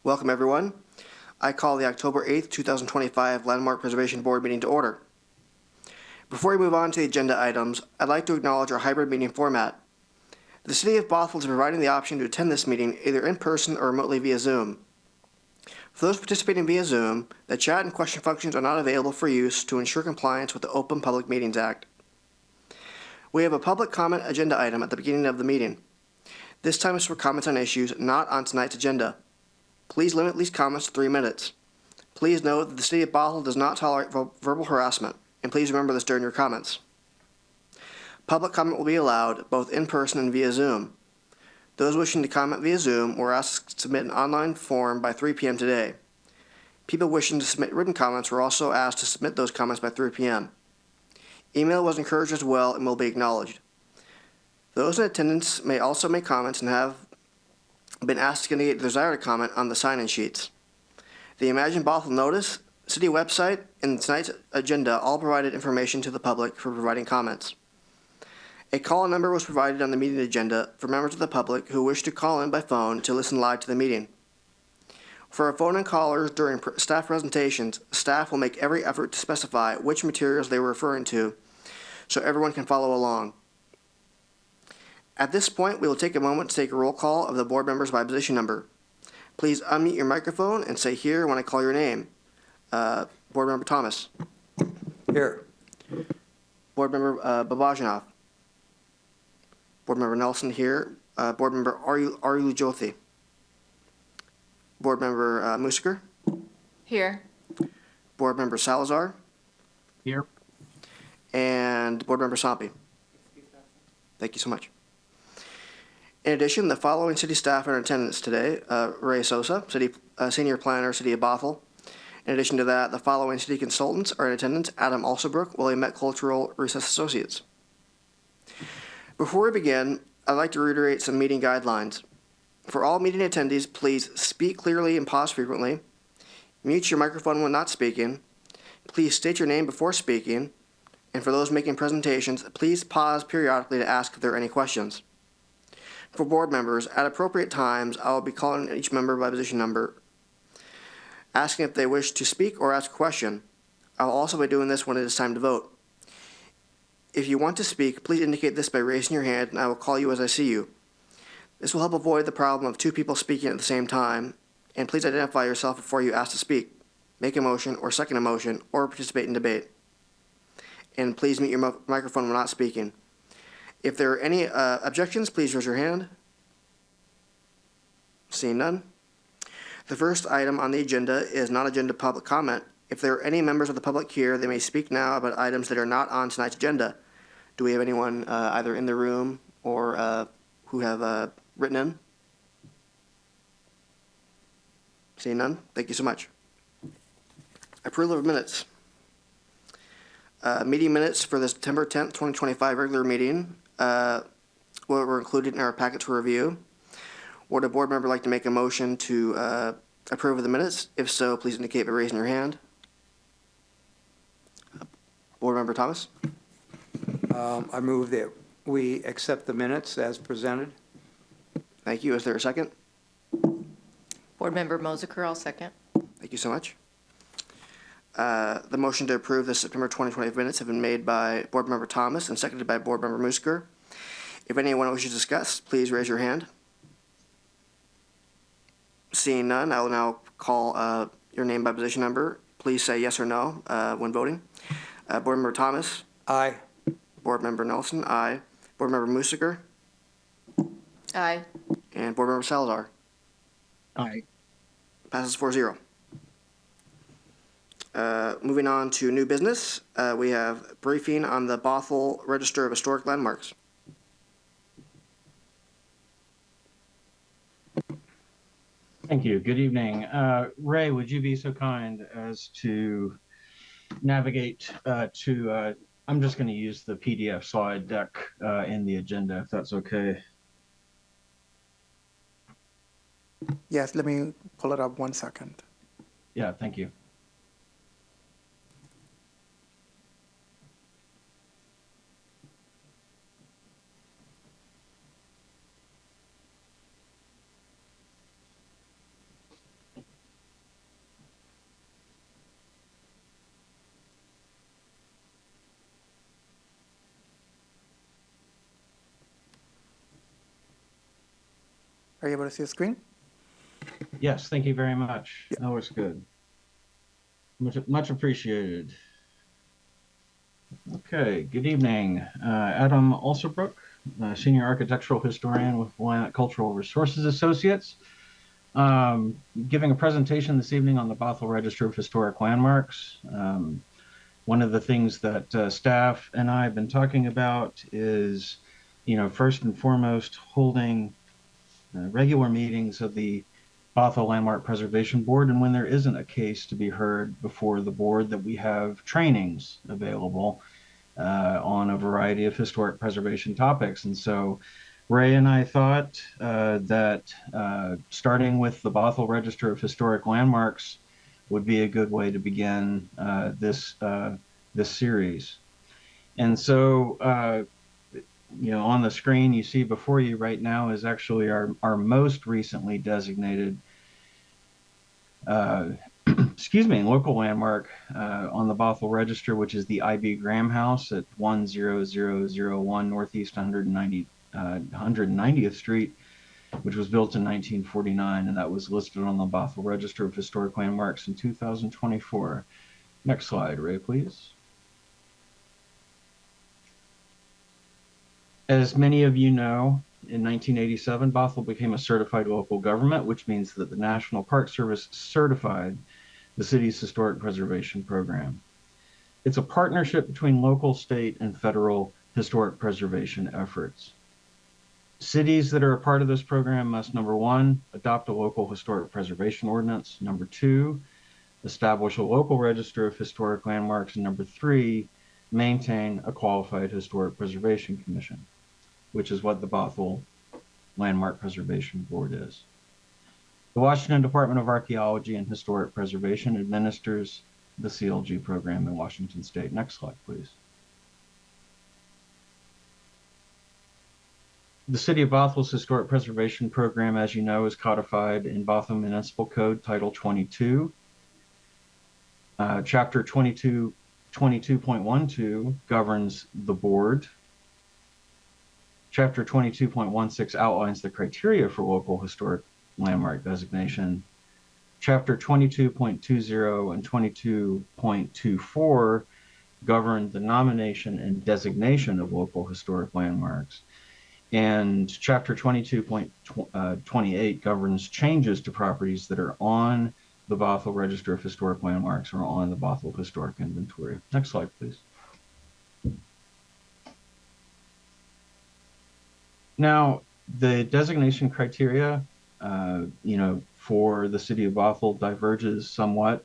Welcome, everyone. I call the October 8th, 2025 Landmark Preservation Board meeting to order. Before we move on to the agenda items, I'd like to acknowledge our hybrid meeting format. The City of Bothell is providing the option to attend this meeting either in person or remotely via Zoom. For those participating via Zoom, the chat and question functions are not available for use to ensure compliance with the Open Public Meetings Act. We have a public comment agenda item at the beginning of the meeting. This time is for comments on issues not on tonight's agenda. Please limit these comments to 3 minutes. Please note that the City of Bothell does not tolerate verbal harassment, and please remember this during your comments. Public comment will be allowed both in person and via Zoom. Those wishing to comment via Zoom were asked to submit an online form by 3 p.m. today. People wishing to submit written comments were also asked to submit those comments by 3 p.m. Email was encouraged as well and will be acknowledged. Those in attendance may also make comments and have been asked to indicate their desire to comment on the sign-in sheets. The Imagine Bothell notice, city website, and tonight's agenda all provided information to the public for providing comments. A call number was provided on the meeting agenda for members of the public who wish to call in by phone to listen live to the meeting. For our phone-in callers during staff presentations, staff will make every effort to specify which materials they were referring to so everyone can follow along. At this point, we will take a moment to take a roll call of the board members by position number. Please unmute your microphone and say here when I call your name. Board Member Thomas. Here. Board Member Babajanoff. Board Member Nelson here. Board Member Aryu Jyothi. Board Member Musiker. Here. Board Member Salazar. Here. And Board Member Sampi. Thank you so much. In addition, the following city staff are in attendance today. Ray Sosa, Senior Planner, City of Bothell. In addition to that, the following city consultants are in attendance: Adam Alsobrook, William Cultural Research Associates. Before we begin, I'd like to reiterate some meeting guidelines. For all meeting attendees, please speak clearly and pause frequently. Mute your microphone when not speaking. Please state your name before speaking. And for those making presentations, please pause periodically to ask if there are any questions. For board members, at appropriate times, I will be calling each member by position number, asking if they wish to speak or ask a question. I will also be doing this when it is time to vote. If you want to speak, please indicate this by raising your hand, and I will call you as I see you. This will help avoid the problem of 2 people speaking at the same time, and please identify yourself before you ask to speak, make a motion or second a motion, or participate in debate. And please mute your microphone when not speaking. If there are any objections, please raise your hand. Seeing none. The first item on the agenda is non-agenda public comment. If there are any members of the public here, they may speak now about items that are not on tonight's agenda. Do we have anyone either in the room or who have written in? Seeing none. Thank you so much. Approval of minutes. Meeting minutes for the September 10th, 2025 regular meeting were included in our packet to review. Would a board member like to make a motion to approve of the minutes? If so, please indicate by raising your hand. Board Member Thomas? I move that we accept the minutes as presented. Thank you. Is there a second? Board Member Mosiker, I'll second. Thank you so much. The motion to approve the September 2020 minutes have been made by Board Member Thomas and seconded by Board Member Musiker. If anyone wishes to discuss, please raise your hand. Seeing none, I will now call your name by position number. Please say yes or no when voting. Board Member Thomas? Aye. Board Member Nelson? Aye. Board Member Musiker? Aye. And Board Member Salazar? Aye. Passes 4-0. Moving on to new business, we have briefing on the Bothell Register of Historic Landmarks. Thank you. Good evening. Ray, would you be so kind as to navigate to, I'm just going to use the PDF slide deck in the agenda, if that's okay. Yes, let me pull it up 1 second. Yeah, thank you. Are you able to see the screen? Yes, thank you very much. Yeah. That looks good. Much appreciated. Okay, good evening. Adam Alsobrook, Senior Architectural Historian with Willamette Cultural Resources Associates, giving a presentation this evening on the Bothell Register of Historic Landmarks. One of the things that staff and I have been talking about is, first and foremost, holding regular meetings of the Bothell Landmark Preservation Board, and when there isn't a case to be heard before the board, that we have trainings available on a variety of historic preservation topics. And so Ray and I thought that starting with the Bothell Register of Historic Landmarks would be a good way to begin this series. And so, on the screen you see before you right now is actually our most recently designated local landmark on the Bothell Register, which is the I.B. Graham House at 10001 Northeast 190th Street, which was built in 1949, and that was listed on the Bothell Register of Historic Landmarks in 2024. Next slide, Ray, please. As many of you know, in 1987, Bothell became a certified local government, which means that the National Park Service certified the city's historic preservation program. It's a partnership between local, state, and federal historic preservation efforts. Cities that are a part of this program must, number one, adopt a local historic preservation ordinance. Number two, establish a local register of historic landmarks. And number three, maintain a qualified historic preservation commission, which is what the Bothell Landmark Preservation Board is. The Washington Department of Archaeology and Historic Preservation administers the CLG program in Washington State. Next slide, please. The City of Bothell's Historic Preservation Program, as you know, is codified in Bothell Municipal Code Title 22. Chapter 22.12 governs the board. Chapter 22.16 outlines the criteria for local historic landmark designation. Chapter 22.20 and 22.24 govern the nomination and designation of local historic landmarks. And Chapter 22.28 governs changes to properties that are on the Bothell Register of Historic Landmarks or on the Bothell Historic Inventory. Next slide, please. Now, the designation criteria, for the city of Bothell diverges somewhat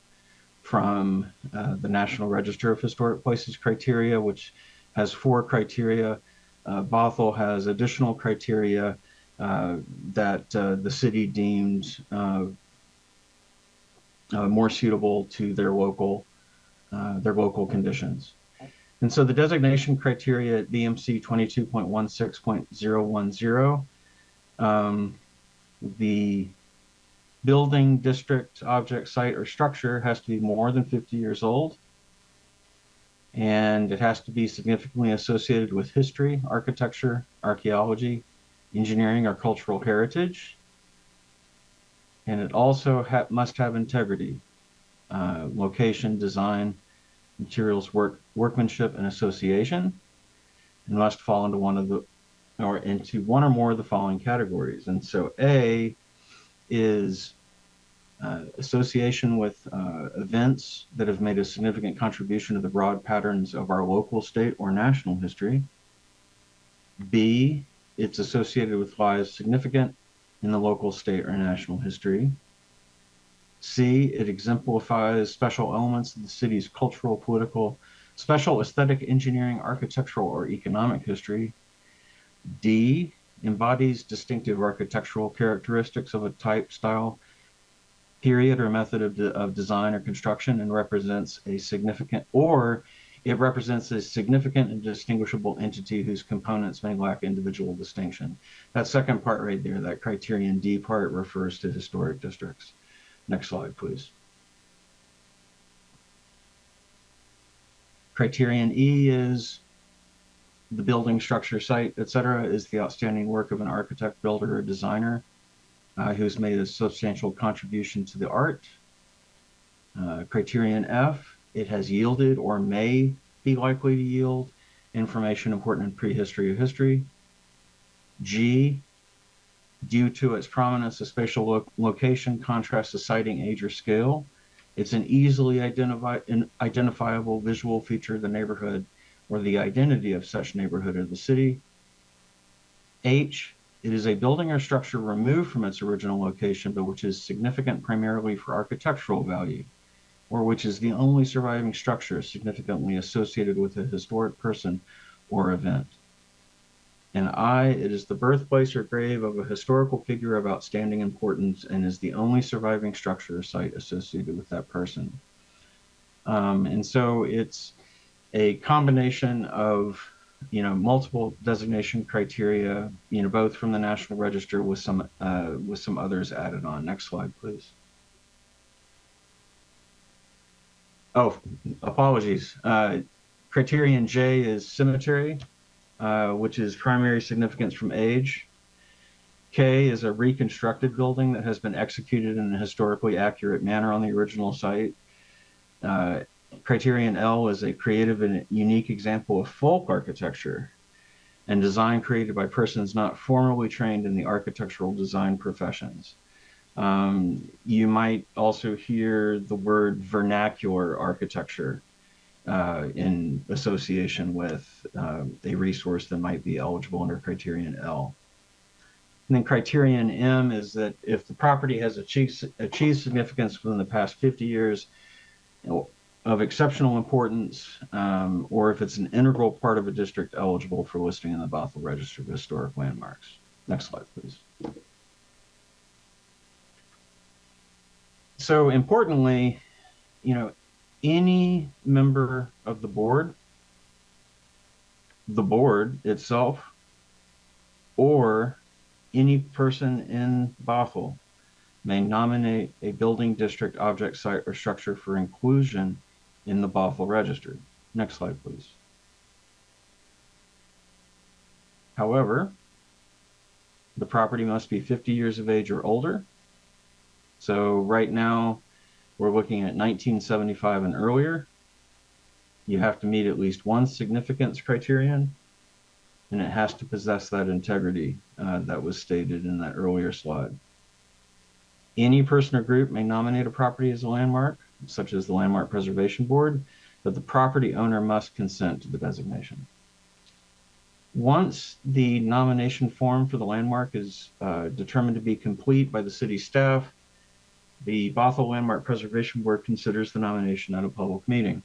from the National Register of Historic Places criteria, which has 4 criteria. Bothell has additional criteria that the city deemed more suitable to their local conditions. And so the designation criteria at BMC 22.16.010, the building, district, object, site, or structure has to be more than 50 years old, and it has to be significantly associated with history, architecture, archaeology, engineering, or cultural heritage, and it also must have integrity, location, design, materials, workmanship, and association, and must fall into one or more of the following categories. And so A is association with events that have made a significant contribution to the broad patterns of our local, state, or national history. B, it's associated with lives significant in the local, state, or national history. C, it exemplifies special elements of the city's cultural, political, special aesthetic, engineering, architectural, or economic history. D, embodies distinctive architectural characteristics of a type, style, period, or method of design or construction, and represents a significant and distinguishable entity whose components may lack individual distinction. That second part right there, that criterion D part, refers to historic districts. Next slide, please. Criterion E is the building, structure, site, etc., is the outstanding work of an architect, builder, or designer. who's made a substantial contribution to the art. Criterion F, it has yielded or may be likely to yield information important in prehistory or history. G, due to its prominence of spatial location, contrast to siting, age, or scale, it's an easily identifiable visual feature of the neighborhood or the identity of such neighborhood or the city. H, it is a building or structure removed from its original location, but which is significant primarily for architectural value, or which is the only surviving structure significantly associated with a historic person or event. And I, it is the birthplace or grave of a historical figure of outstanding importance and is the only surviving structure or site associated with that person. And so it's a combination of, multiple designation criteria, both from the National Register with some others added on. Next slide, please. Oh, apologies. Criterion J is cemetery, which is primary significance from age. K is a reconstructed building that has been executed in a historically accurate manner on the original site. Criterion L is a creative and unique example of folk architecture and design created by persons not formally trained in the architectural design professions. You might also hear the word vernacular architecture in association with a resource that might be eligible under Criterion L. And then Criterion M is that if the property has achieved significance within the past 50 years of exceptional importance, or if it's an integral part of a district eligible for listing in the Bothell Register of Historic Landmarks. Next slide, please. So importantly, any member of the board itself, or any person in Bothell may nominate a building, district, object, site, or structure for inclusion in the Bothell Register. Next slide, please. However, the property must be 50 years of age or older. So right now, we're looking at 1975 and earlier. You have to meet at least one significance criterion, and it has to possess that integrity that was stated in that earlier slide. Any person or group may nominate a property as a landmark, such as the Landmark Preservation Board, but the property owner must consent to the designation. Once the nomination form for the landmark is determined to be complete by the city staff, the Bothell Landmark Preservation Board considers the nomination at a public meeting.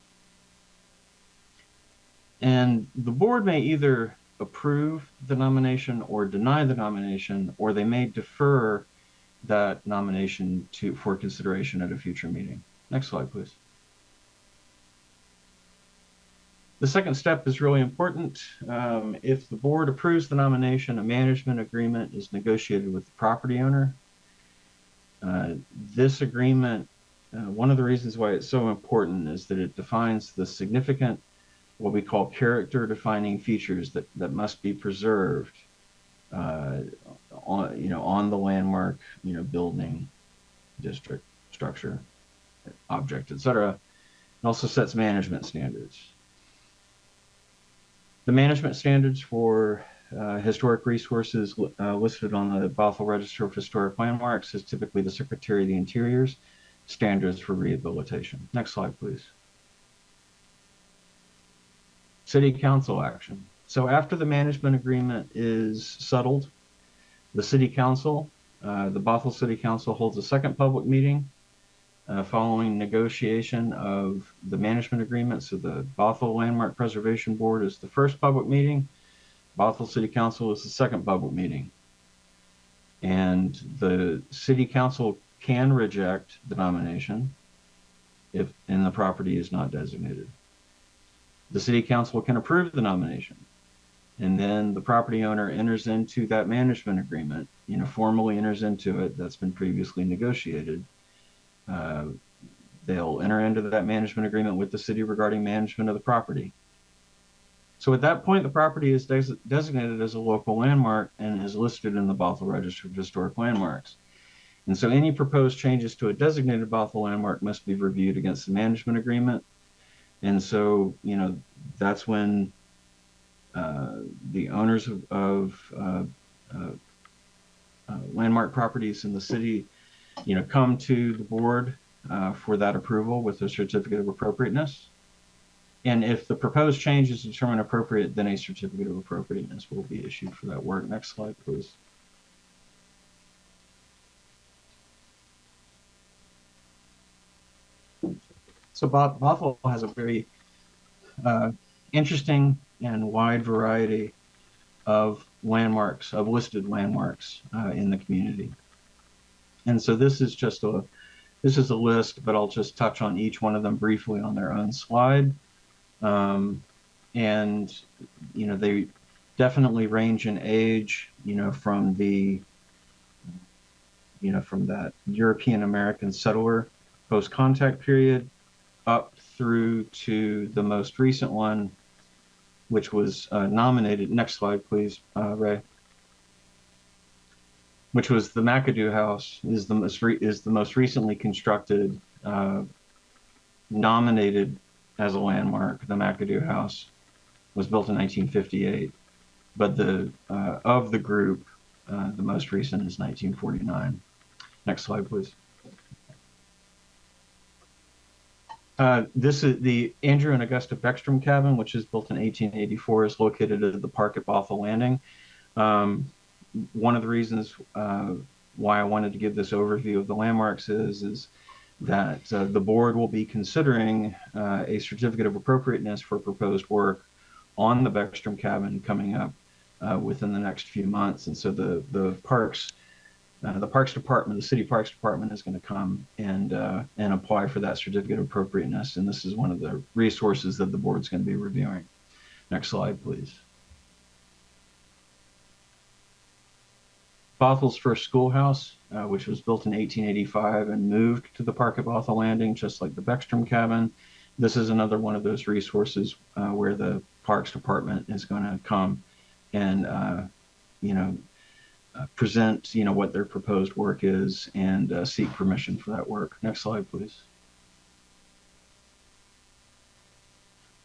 And the board may either approve the nomination or deny the nomination, or they may defer that nomination for consideration at a future meeting. Next slide, please. The second step is really important. If the board approves the nomination, a management agreement is negotiated with the property owner. This agreement, one of the reasons why it's so important is that it defines the significant, what we call character defining features that must be preserved on the landmark, building, district, structure, object, etc. It also sets management standards. The management standards for historic resources listed on the Bothell Register of Historic Landmarks is typically the Secretary of the Interior's standards for rehabilitation. Next slide, please. City Council action. So after the management agreement is settled, the City Council, the Bothell City Council holds a second public meeting following negotiation of the management agreement. So the Bothell Landmark Preservation Board is the first public meeting. Bothell City Council is the second public meeting. And the City Council can reject the nomination if the property is not designated. The City Council can approve the nomination. And then the property owner enters into that management agreement, formally enters into it. That's been previously negotiated. They'll enter into that management agreement with the city regarding management of the property. So at that point, the property is designated as a local landmark and is listed in the Bothell Register of Historic Landmarks. And so any proposed changes to a designated Bothell landmark must be reviewed against the management agreement. And so, that's when the owners of landmark properties in the city, come to the board for that approval with a certificate of appropriateness. And if the proposed change is determined appropriate, then a certificate of appropriateness will be issued for that work. Next slide, please. So Bothell has a very interesting and wide variety of landmarks, of listed landmarks in the community. And so this is a list, but I'll just touch on each one of them briefly on their own slide. And they definitely range in age, from that European American settler post-contact period up through to the most recent one, which was nominated. Next slide, please, Ray. Which was the McAdoo House, is the most recently constructed, nominated as a landmark. The McAdoo House was built in 1958, but of the group, the most recent is 1949. Next slide, please. This is the Andrew and Augusta Beckstrom cabin, which is built in 1884, is located at the park at Bothell Landing. One of the reasons why I wanted to give this overview of the landmarks is that the board will be considering a certificate of appropriateness for proposed work on the Beckstrom cabin coming up within the next few months. And so the Parks Department, the City Parks Department, is going to come and apply for that certificate of appropriateness. And this is one of the resources that the board's going to be reviewing. Next slide, please. Bothell's first schoolhouse, which was built in 1885 and moved to the park at Bothell Landing, just like the Beckstrom cabin. This is another one of those resources where the Parks Department is going to come and, present, what their proposed work is and seek permission for that work. Next slide, please.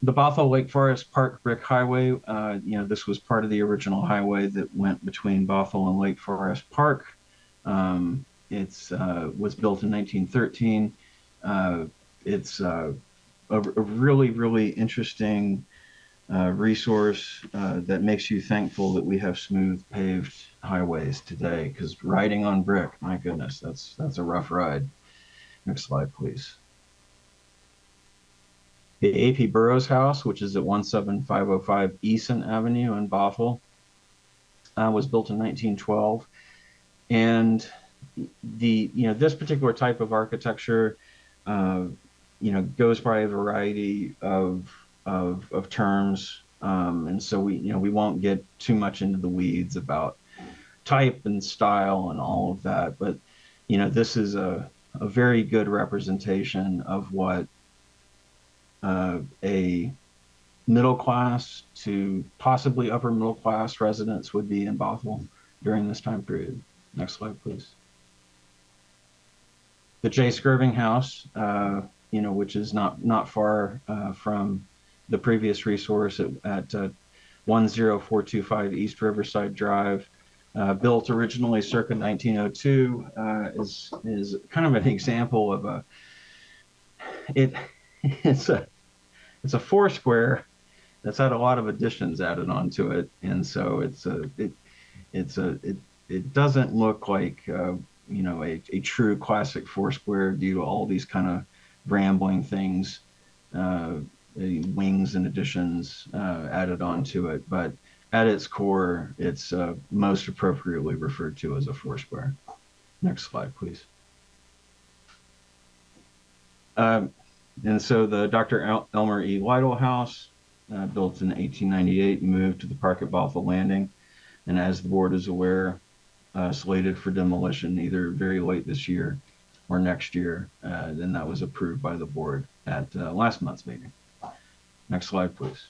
The Bothell Lake Forest Park Brick Highway, this was part of the original highway that went between Bothell and Lake Forest Park. It was built in 1913. It's a really, really interesting resource that makes you thankful that we have smooth paved highways today, because riding on brick, my goodness, that's a rough ride. Next slide, please. The A.P. Burroughs House, which is at 17505 Eason Avenue in Bothell, was built in 1912. And this particular type of architecture, goes by a variety of terms. And so we won't get too much into the weeds about type and style and all of that. But, this is a very good representation of what a middle class to possibly upper middle class residents would be in Bothell during this time period. Next slide, please. The J. Skirving House, which is not far from the previous resource at 10425 East Riverside Drive, built originally circa 1902, is kind of an example of it's a four square that's had a lot of additions added onto it, and so it doesn't look like a true classic four square due to all these kind of rambling things, wings and additions added onto it. But at its core, it's most appropriately referred to as a four square. Next slide, please. And so the Dr. Elmer E. Lytle House, built in 1898, moved to the park at Bothell Landing, and as the board is aware, slated for demolition either very late this year or next year. Then that was approved by the board at last month's meeting. Next slide, please.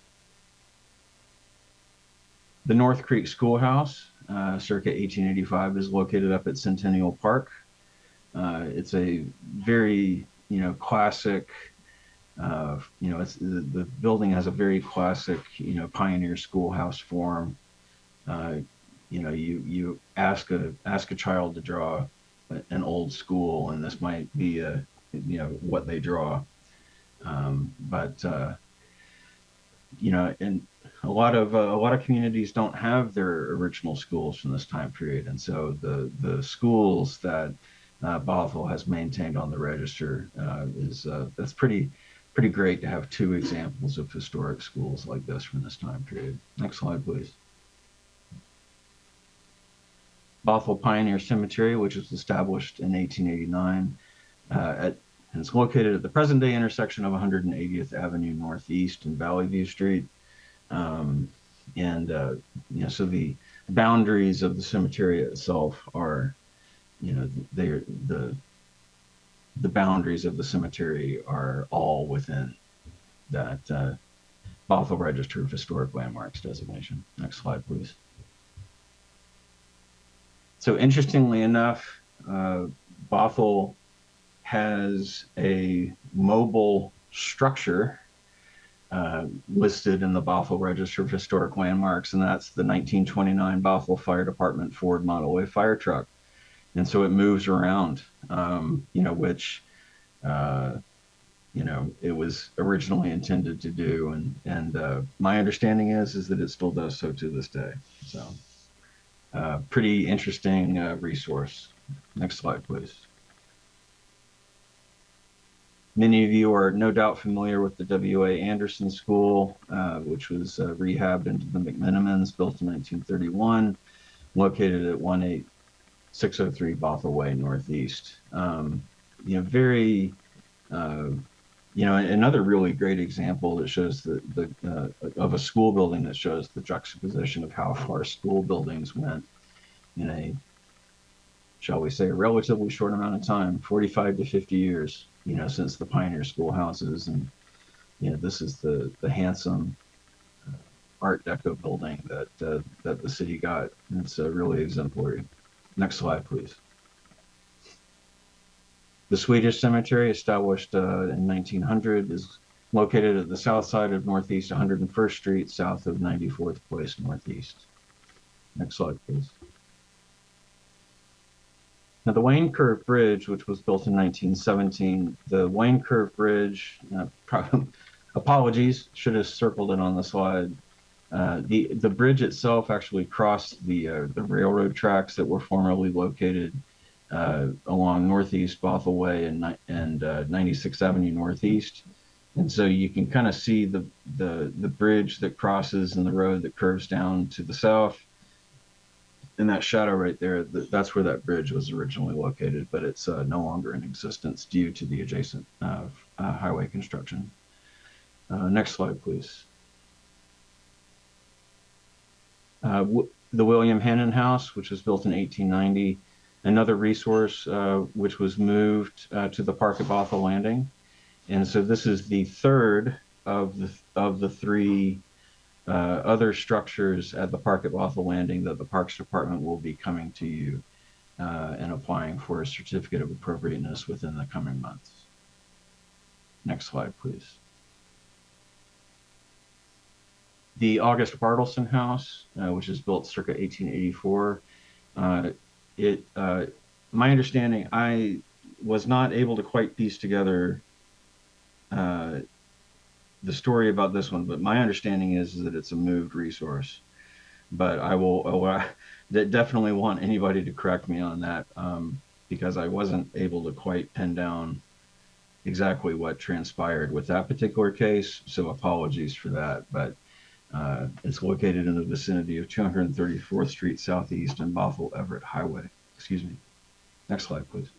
The North Creek Schoolhouse, circa 1885, is located up at Centennial Park. It's a very, classic, it's the building has a very classic, pioneer schoolhouse form. Uh, you ask a child to draw an old school, and this might be what they draw. But and a lot of communities don't have their original schools from this time period, and so the schools that Bothell has maintained on the register is that's pretty great to have two examples of historic schools like this from this time period. Next slide, please. Bothell Pioneer Cemetery, which was established in 1889, and it's located at the present-day intersection of 180th Avenue Northeast and Valley View Street. So the boundaries of the cemetery itself are, they're the boundaries of the cemetery are all within that Bothell Register of Historic Landmarks designation. Next slide, please. So interestingly enough, Bothell has a mobile structure listed in the Bothell Register of Historic Landmarks, and that's the 1929 Bothell Fire Department Ford Model A fire truck. And so it moves around, which, it was originally intended to do. And my understanding is that it still does so to this day. So pretty interesting resource. Next slide, please. Many of you are no doubt familiar with the W.A. Anderson School, which was rehabbed into the McMenamins, built in 1931, located at 18603 Bothell Way Northeast. Another really great example that shows of a school building that shows the juxtaposition of how far school buildings went in a, shall we say, a relatively short amount of time, 45 to 50 years, since the pioneer schoolhouses. And, this is the handsome Art Deco building that the city got. It's really exemplary. Next slide, please. The Swedish Cemetery, established in 1900, is located at the south side of Northeast 101st Street, south of 94th Place Northeast. Next slide, please. Now, the Wayne Curve Bridge, which was built in 1917, the Wayne Curve Bridge, apologies, should have circled it on the slide. The bridge itself actually crossed the railroad tracks that were formerly located along Northeast Bothell Way and 96th Avenue Northeast. And so you can kind of see the bridge that crosses and the road that curves down to the south. And that shadow right there, that's where that bridge was originally located, but it's no longer in existence due to the adjacent highway construction. Next slide, please. The William Hannon House, which was built in 1890, another resource which was moved to the park at Bothell Landing. And so this is the third of the three other structures at the park at Bothell Landing that the Parks Department will be coming to you and applying for a certificate of appropriateness within the coming months. Next slide, please. The August Bartleson House, which is built circa 1884, my understanding, I was not able to quite piece together the story about this one, but my understanding is that it's a moved resource. But I definitely want anybody to correct me on that because I wasn't able to quite pin down exactly what transpired with that particular case. So apologies for that, but it's located in the vicinity of 234th Street Southeast and Bothell Everett Highway. Excuse me. Next slide, please.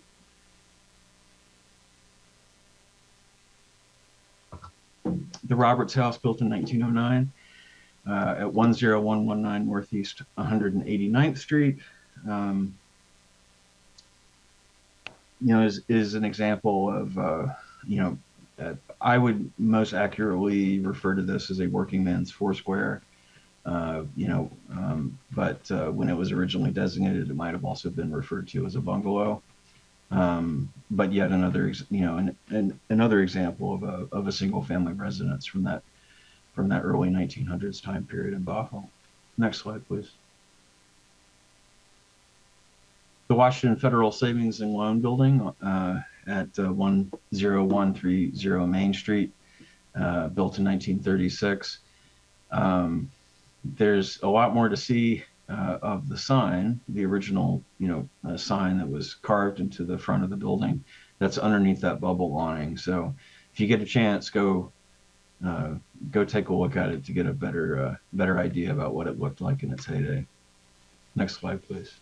The Roberts House, built in 1909 at 10119 Northeast 189th Street, is an example of, I would most accurately refer to this as a working man's foursquare. But when it was originally designated, it might have also been referred to as a bungalow. But yet another, another example of a single family residence from that early 1900s time period in Bothell. Next slide, please. The Washington Federal Savings and Loan Building at 10130 Main Street, built in 1936. There's a lot more to see of the sign, the original, sign that was carved into the front of the building. That's underneath that bubble awning. So, if you get a chance, go take a look at it to get a better idea about what it looked like in its heyday. Next slide, please.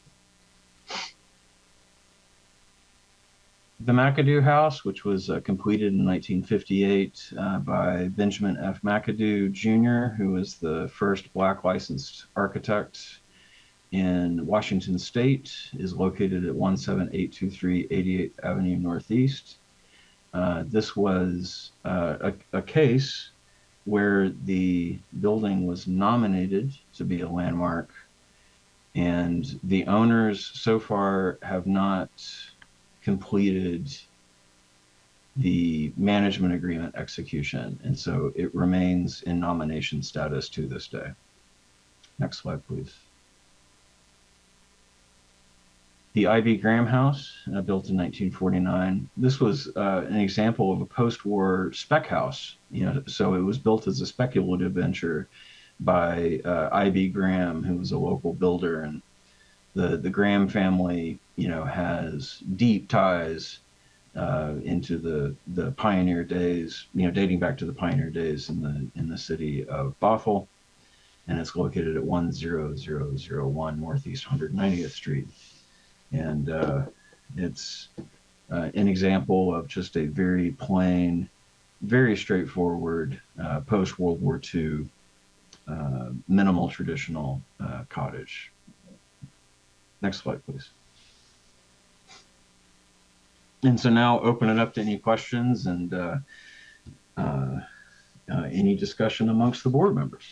The McAdoo House, which was completed in 1958 by Benjamin F. McAdoo Jr., who was the first Black licensed architect in Washington State, is located at 17823 88th Avenue Northeast. This was a case where the building was nominated to be a landmark, and the owners so far have not completed the management agreement execution, and so it remains in nomination status to this day. Next slide, please. The I.B. Graham House, built in 1949. This was an example of a post-war spec house. So it was built as a speculative venture by I.B. Graham, who was a local builder, and the Graham family, has deep ties into the pioneer days, dating back to the pioneer days in the city of Bothell, and it's located at 10001 Northeast 190th Street. And it's an example of just a very plain, very straightforward post-World War II minimal traditional cottage. Next slide, please. And so now open it up to any questions and any discussion amongst the board members.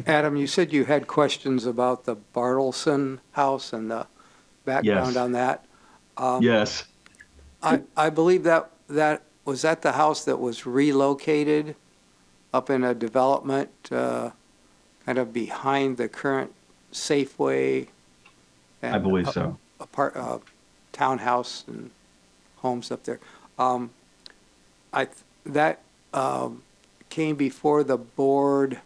Adam, you said you had questions about the Bartleson house and the background Yes. on that. Yes. I believe that was that the house that was relocated up in a development kind of behind the current Safeway. And I believe so. Townhouse and homes up there. That came before the board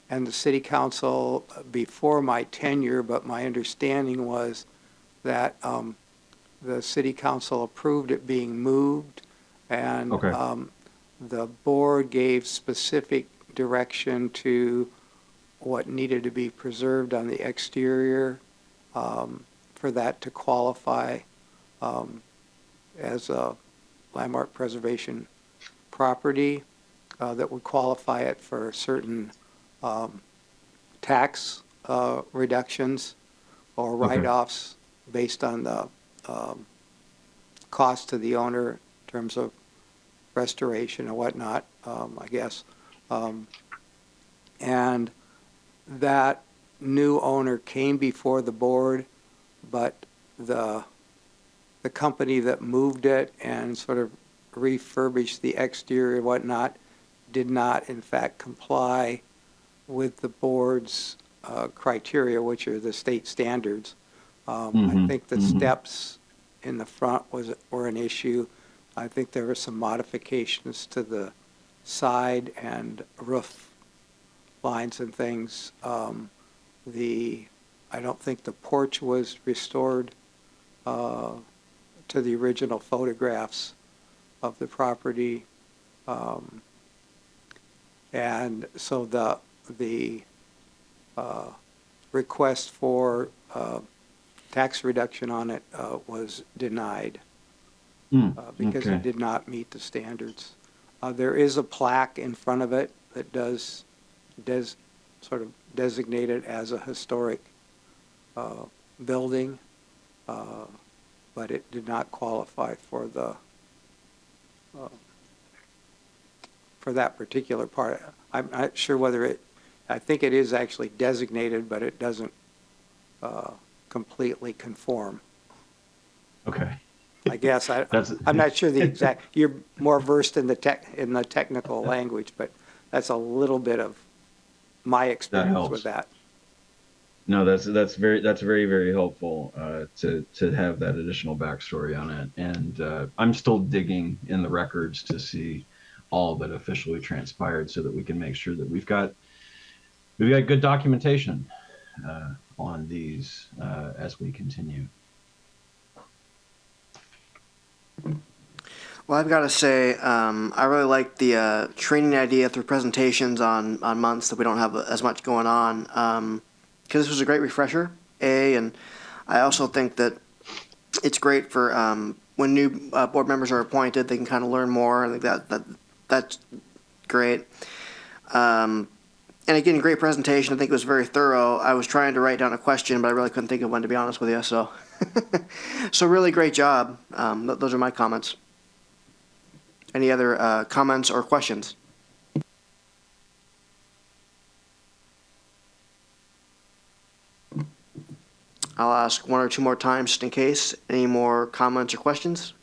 and the city council before my tenure, but my understanding was that the city council approved it being moved, and Okay. the board gave specific direction to what needed to be preserved on the exterior for that to qualify as a landmark preservation property that would qualify it for certain tax reductions or write-offs based on the cost to the owner in terms of restoration and whatnot, I guess. And that new owner came before the board, but the company that moved it and sort of refurbished the exterior and whatnot did not, in fact, comply with the board's criteria, which are the state standards. I think the steps in the front were an issue. I think there were some modifications to the side and roof lines and things. I don't think the porch was restored to the original photographs of the property. And so the request for tax reduction on it was denied because it did not meet the standards. There is a plaque in front of it that does sort of designate it as a historic building, but it did not qualify for that particular part. I'm not sure whether I think it is actually designated, but it doesn't completely conform. Okay. I guess, That's- I'm not sure the exact, you're more versed in the technical language, but that's a little bit of my experience with helps. that. No, that's very very helpful to have that additional backstory on it, and I'm still digging in the records to see all that officially transpired, so that we can make sure that we've got good documentation on these as we continue. Well, I've got to say, I really like the training idea through presentations on months that we don't have as much going on, because this was a great refresher, and I also think that it's great for when new board members are appointed, they can kind of learn more. I think that's great. And again, great presentation. I think it was very thorough. I was trying to write down a question, but I really couldn't think of one, to be honest with you. So, so really great job. Those are my comments. Any other comments or questions? I'll ask one or two more times just in case. Any more comments or questions?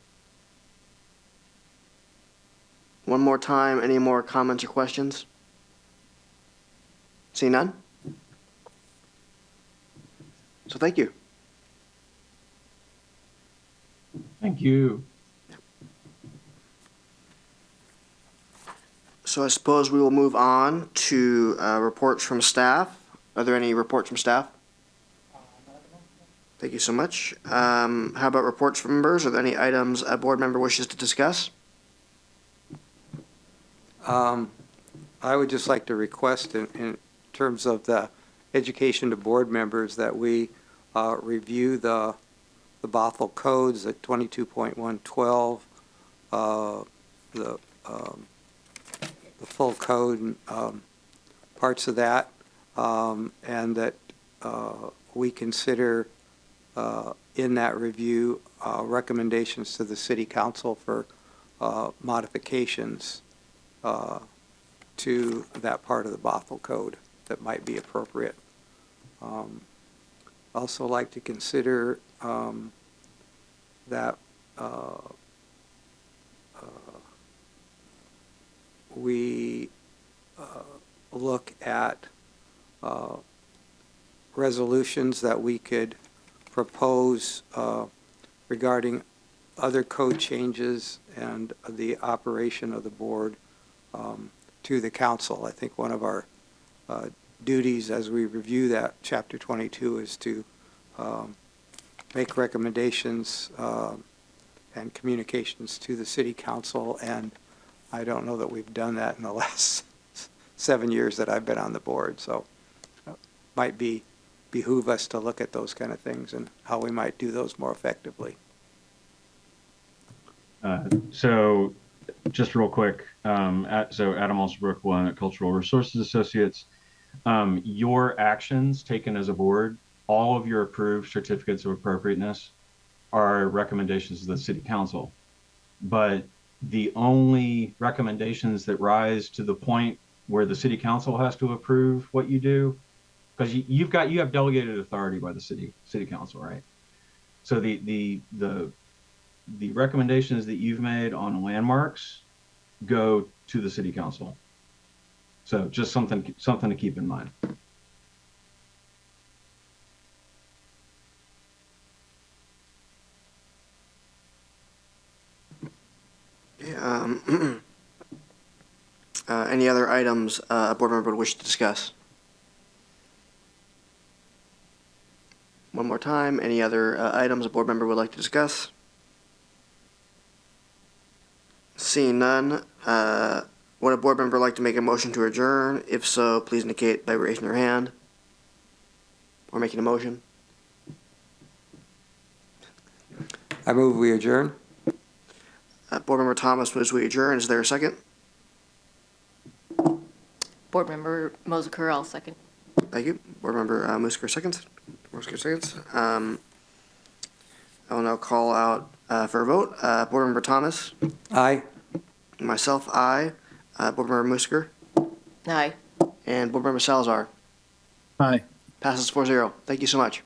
One more time. Any more comments or questions? See none? So thank you. Thank you. So I suppose we will move on to reports from staff. Are there any reports from staff? Thank you so much. How about reports from members? Are there any items a board member wishes to discuss? I would just like to request in terms of the education to board members that we review the Bothell codes at 22.112, the full code, parts of that, and that we consider in that review recommendations to the city council for modifications to that part of the Bothell code that might be appropriate. Also like to consider that we look at resolutions that we could propose regarding other code changes and the operation of the board to the council. I think one of our duties as we review that Chapter 22 is to make recommendations and communications to the city council, and I don't know that we've done that in the last 7 years that I've been on the board, so it might behoove us to look at those kind of things and how we might do those more effectively. So just real quick, so Adam Alsbrook, one at Cultural Resources Associates, your actions taken as a board, all of your approved certificates of appropriateness are recommendations of the city council. But the only recommendations that rise to the point where the city council has to approve what you do, because you have delegated authority by the city council, right? So the recommendations that you've made on landmarks go to the city council. So just something to keep in mind. Yeah, any other items a board member would wish to discuss? One more time. Any other items a board member would like to discuss? Seeing none, would a board member like to make a motion to adjourn? If so, please indicate by raising your hand or making a motion. I move we adjourn. Board Member Thomas moves we adjourn. Is there a second? Board Member Mosakur, I'll second. Thank you. Board Member Musker seconds. I will now call out for a vote. Board Member Thomas. Aye. Myself, aye. Board Member Musker. Aye. And Board Member Salazar. Aye. Passes 4-0. Thank you so much.